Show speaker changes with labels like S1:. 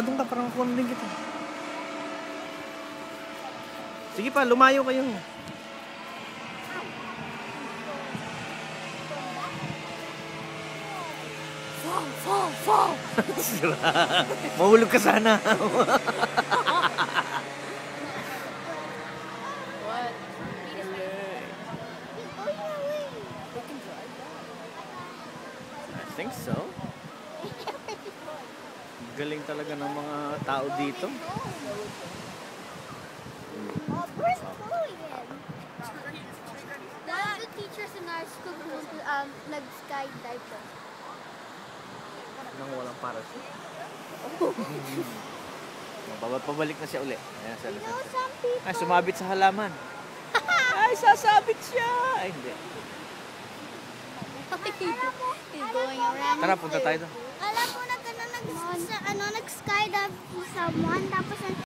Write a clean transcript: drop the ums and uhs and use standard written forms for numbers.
S1: doon ka. Parang makuha din kita. Sige pa, lumayo kayo. Fall! Mahulog ka sana.
S2: What?
S1: I think so. Galing talaga ng mga tao dito.
S3: Where's Chloe then? The teachers in our school who nag-skydive daw.
S1: Nang walang parachute. Pabalik na siya uli. Ayan, sa
S3: You know, some people...
S1: ay, sumabit sa halaman. Ay, sasabit siya. Ay, hindi.
S3: He's going around.
S1: Tara, punta tayo doon.
S3: Alam mo na nag-skydive someone tapos